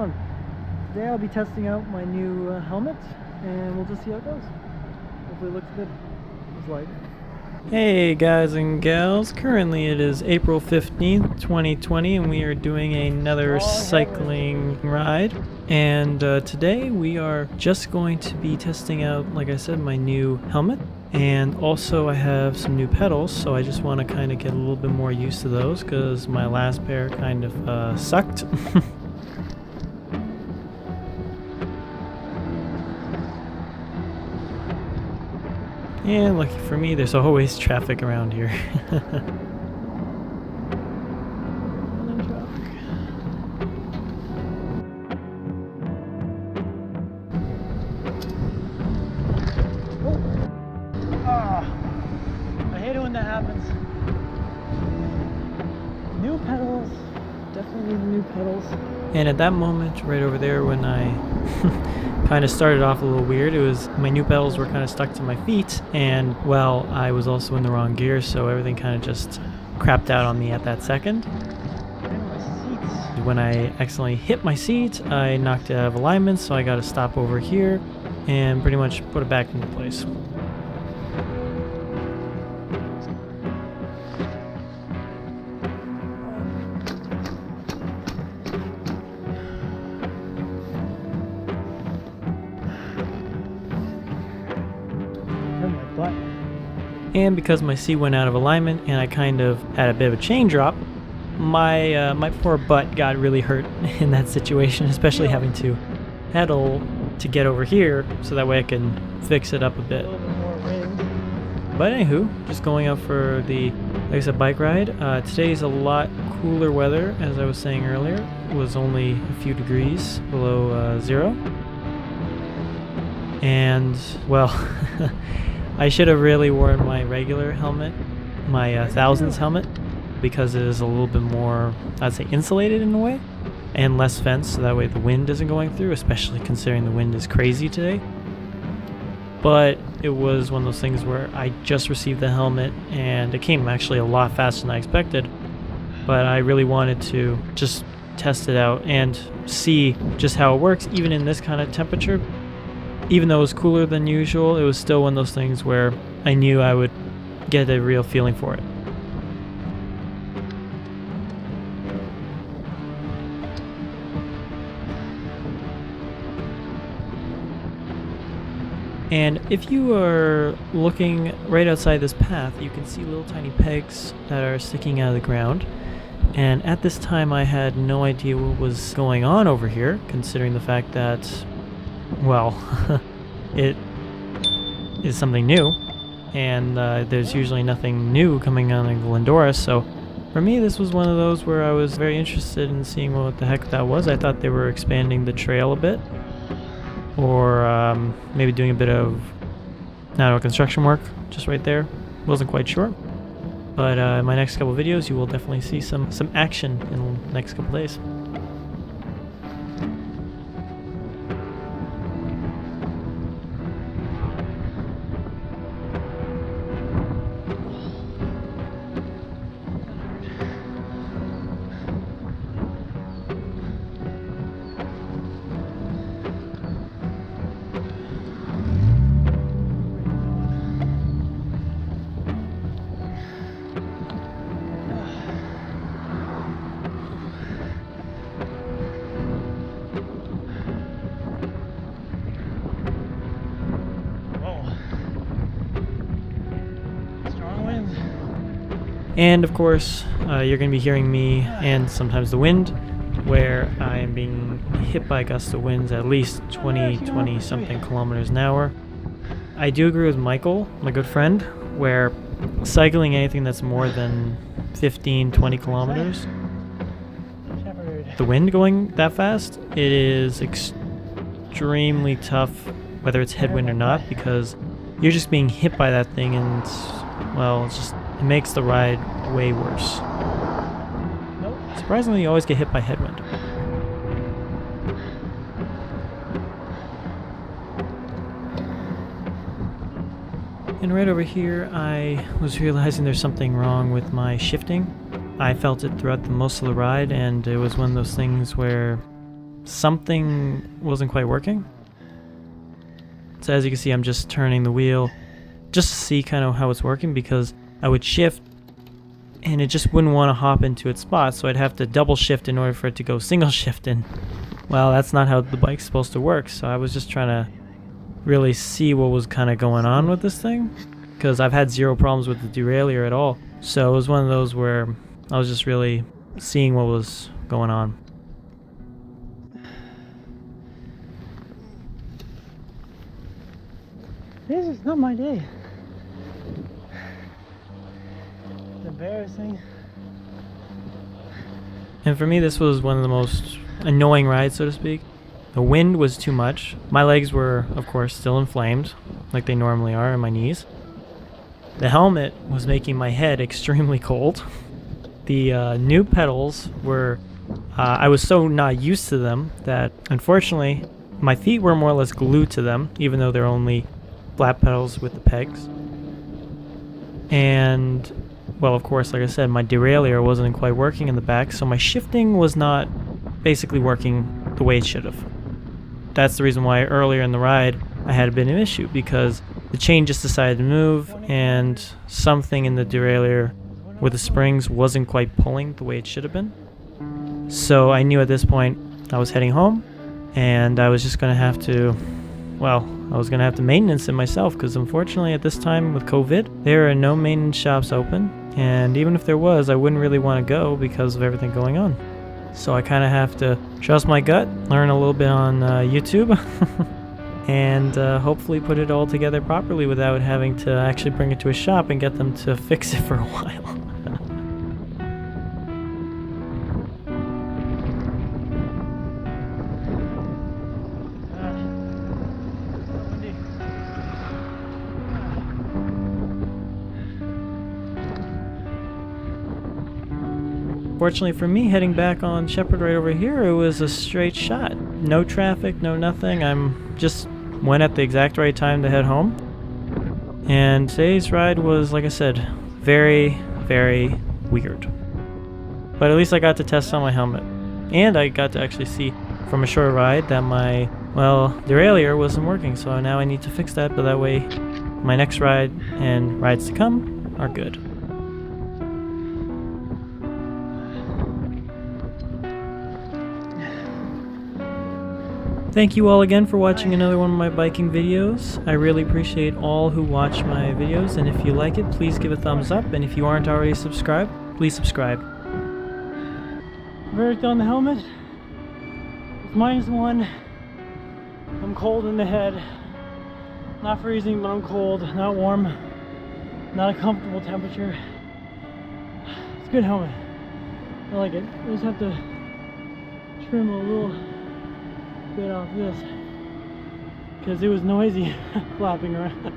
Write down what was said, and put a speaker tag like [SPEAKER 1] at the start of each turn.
[SPEAKER 1] on? Today I'll be testing out my new helmet, and we'll just see how it goes. Hopefully it looks good. It's light. Hey guys and gals, currently it is April 15th, 2020, and we are doing another cycling ride. And today we are just going to be testing out, like I said, my new helmet. And also I have some new pedals, so I just want to kind of get a little bit more used to those because my last pair kind of sucked. And lucky for me, there's always traffic around here. I hate it when that happens. New pedals. Definitely need new pedals. And at that moment, right over there, when I kind of started off a little weird, it was my new pedals were kind of stuck to my feet, and well, I was also in the wrong gear, so everything kind of just crapped out on me at that second. When I accidentally hit my seat, I knocked it out of alignment, so I got to stop over here and pretty much put it back into place. And because my seat went out of alignment and I kind of had a bit of a chain drop, my my poor butt got really hurt in that situation, especially having to pedal to get over here so that way I can fix it up a bit. But anywho, just going out for the, like I said, bike ride. Today's a lot cooler weather, as I was saying earlier. It was only a few degrees below zero. And, well, I should have really worn my regular helmet, my Thousands helmet, because it is a little bit more, I'd say, insulated in a way, and less fenced, so that way the wind isn't going through, especially considering the wind is crazy today. But it was one of those things where I just received the helmet, and it came actually a lot faster than I expected, but I really wanted to just test it out and see just how it works, even in this kind of temperature. Even though it was cooler than usual, it was still one of those things where I knew I would get a real feeling for it. And if you are looking right outside this path, you can see little tiny pegs that are sticking out of the ground. And at this time I had no idea what was going on over here, considering the fact that, well, it is something new, and there's usually nothing new coming on in Glendora, so for me this was one of those where I was very interested in seeing what the heck that was. I thought they were expanding the trail a bit, or maybe doing a bit of, I don't know, construction work just right there. Wasn't quite sure, but in my next couple videos you will definitely see some action in the next couple days. And of course, you're going to be hearing me and sometimes the wind, where I am being hit by gusts of winds at least 20 something kilometers an hour. I do agree with Michael, my good friend, where cycling anything that's more than 15-20 kilometers, the wind going that fast, it is extremely tough, whether it's headwind or not, because you're just being hit by that thing, and well, it makes the ride way worse. Surprisingly, you always get hit by headwind. And right over here, I was realizing there's something wrong with my shifting. I felt it throughout most of the ride, and it was one of those things where something wasn't quite working. So as you can see, I'm just turning the wheel just to see kind of how it's working, because I would shift and it just wouldn't want to hop into its spot, so I'd have to double shift in order for it to go single shift in. Well, that's not how the bike's supposed to work, so I was just trying to really see what was kind of going on with this thing, because I've had zero problems with the derailleur at all. So it was one of those where I was just really seeing what was going on.
[SPEAKER 2] This is not my day. It's embarrassing.
[SPEAKER 1] And for me, this was one of the most annoying rides, so to speak. The wind was too much. My legs were, of course, still inflamed, like they normally are, and my knees. The helmet was making my head extremely cold. The new pedals were, I was so not used to them that, unfortunately, my feet were more or less glued to them, even though they're only flat pedals with the pegs. And, well, of course, like I said, my derailleur wasn't quite working in the back, so my shifting was not basically working the way it should have. That's the reason why earlier in the ride I had a bit of an issue, because the chain just decided to move and something in the derailleur with the springs wasn't quite pulling the way it should have been. So I knew at this point I was heading home, and I was just going to have to, well, I was going to have to maintenance it myself, because unfortunately at this time with COVID, there are no maintenance shops open, and even if there was, I wouldn't really want to go because of everything going on. So I kind of have to trust my gut, learn a little bit on YouTube, and hopefully put it all together properly without having to actually bring it to a shop and get them to fix it for a while. Fortunately for me, heading back on Sheppard right over here, it was a straight shot. No traffic, no nothing. I'm just went at the exact right time to head home. And today's ride was, like I said, very, very weird. But at least I got to test on my helmet. And I got to actually see from a short ride that my, well, derailleur wasn't working. So now I need to fix that, but that way my next ride and rides to come are good. Thank you all again for watching another one of my biking videos. I really appreciate all who watch my videos, and if you like it, please give a thumbs up, and if you aren't already subscribed, please subscribe.
[SPEAKER 2] Verdict on the helmet. It's -1. I'm cold in the head. Not freezing, but I'm cold. Not warm. Not a comfortable temperature. It's a good helmet. I like it. I just have to trim a little bit off this because it was noisy flapping around.